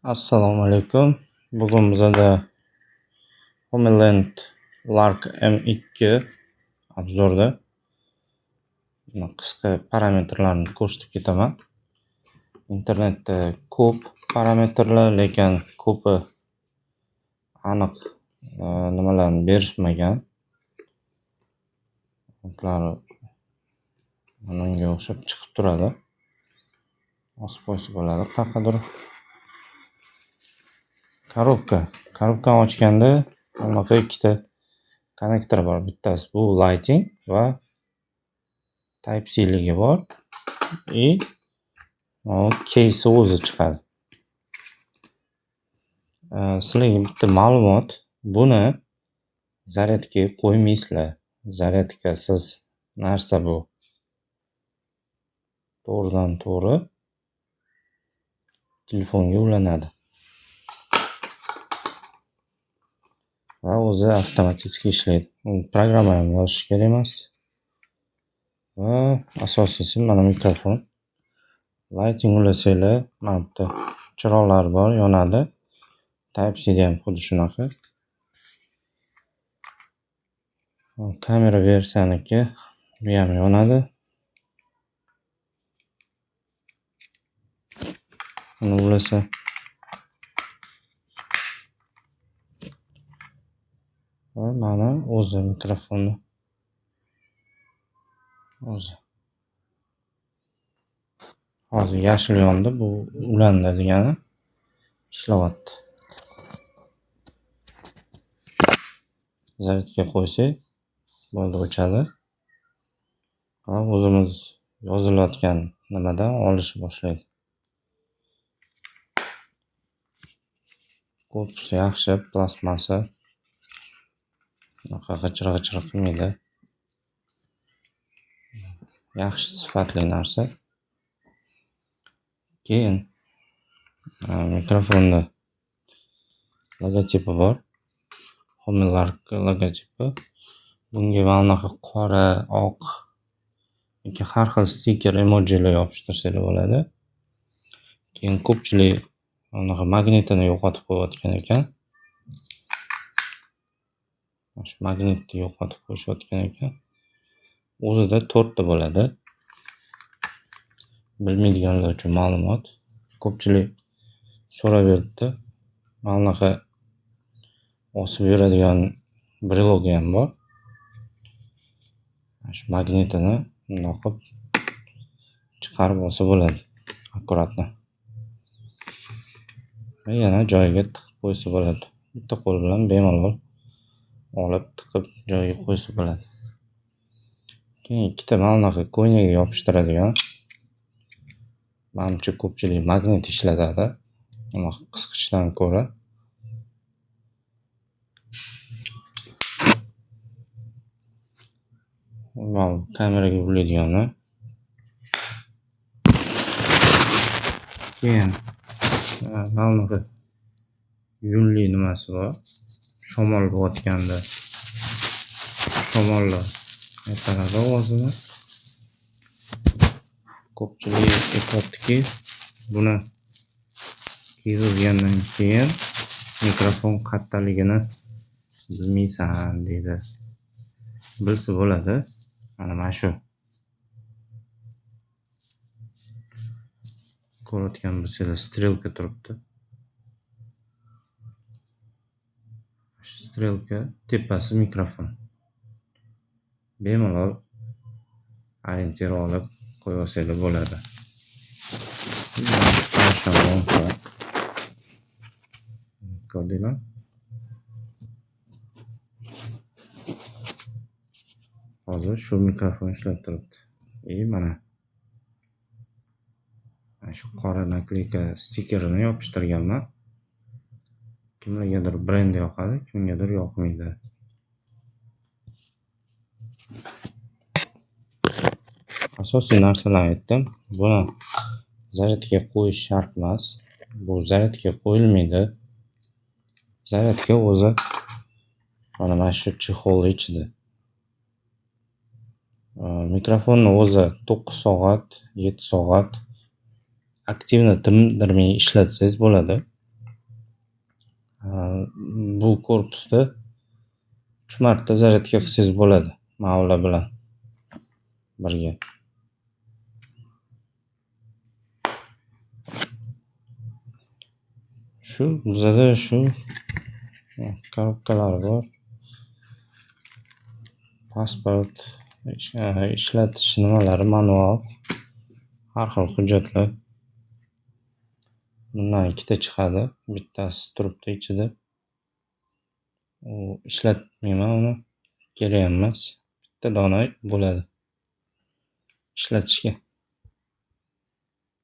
Assalomu alaykum. Bugun bizada Homeland Lark M2 obzorda qisqa parametrlarni ko'rsatib ketaman. Internetda ko'p parametrlar, lekin ko'pi aniq nimalarni berishmagan. Ular bunga o'xshab chiqib turadi. Osib-osib bo'ladi. Qaqadir Korobkani ochganda bunaqa ikkita konnektor bor. Bittasi bu lighting va Type-C ligi bor. Case o'zi chiqadi. Sizlarga bitta ma'lumot. Buni zaryadga qo'ymaysizlar. Zaryadkasiz narsa bu. To'g'ridan to'g'ri telefonga ulanadi. Va o'zi avtomatik ishlaydi. Programma ham yozish kerak emas. Va asosiysi mana mikrofon. Lighting ulasanglar, mana bitta chiroqlar bor, yonadi. Type-C ham xuddi shunaqa. Kamera versiyaniki bu ham yonadi. Buni ulasa va mana o'zi mikrofonni o'zi. Hozir yashil yondi, bu ulandi degani ishlayapti. Zaryadga qo'ysak, bo'ldi, o'chadi. Va o'zimiz yozilayotgan nimadan olish boshlaydi. Korpusi yaxshi, plastmassa. Bunaqa g'ijir-g'ijir qilmaydi. Yaxshi sifatli narsa. Keyin mikrofonni logotipi bor. Homeland logotipi. Bunga mana qora, oq yoki har xil stiker, emojilar yopishtirsangiz bo'ladi. Keyin ko'pchilik bunaqa magnitini yo'qotib qo'yayotgan ekan. Shu magnitni yo'qotib qo'yishayotgan ekan. O'zida 4 ta bo'ladi. Bilmaydiganlar uchun ma'lumot. Ko'pchilik so'raveribdi. Bunaqa osib yuradigan brilogi ham bor. Shu magnitini bundoq qilib chiqarib olsa bo'ladi. Akkuratni. Va yana joyiga tiqib qo'ysa bo'ladi. Bitta qo'l bilan bemalol olib tiqib joyiga qo'ysa bo'ladi. Keyin ikkita bunaqa ko'ynaga yopishtiradigan. Menimcha ko'pchilik magnit ishlatadi. Bunaqa qisqichdan ko'ra. Mana kameraga uriladiganlar. Keyin bunaqa yunli nimasi bor. Shamol bo'layotganda shamollar qaytaradi ovozini. Ko'pchilik aytibdiki, buni kiygandan keyin mikrofon qattaligini bilmaysan deydi. Bilsa bo'ladi. Mana shu. Ko'rayotgan bo'lsangiz, strelka turibdi. Strelka tepasi mikrofon. Bemalol orientir olib qo'yasanglar bo'ladi. Ko'rdinglar? Hozir shu mikrofon ishlab turibdi. Mana shu qora nakleyka stikerini yopishtirganman. Kimlargadir brend yoqadi, kimgadir yoqmaydi. Asosiy narsalarni aytdim. Buni zaryadga qo'yish shart emas. Bu zaryadga qo'yilmaydi. Zaryadga o'zi mana shu chexolning ichida. Mikrofonni o'zi 9 soat, 7 soat aktivni tindirmay ishlatsangiz bo'ladi. Bu korpusda 3 marta zaryadka qilsangiz bo'ladi mavla bilan birga. Bizada shu korobkalar bor. Pasport, ishlatish nimalari, manual, har xil hujjatlar. Bundan ikkita chiqadi. Bittasi turibdi ichida. Ishlatmayman uni. Kerak emas. Bitta dona bo'ladi ishlatishga.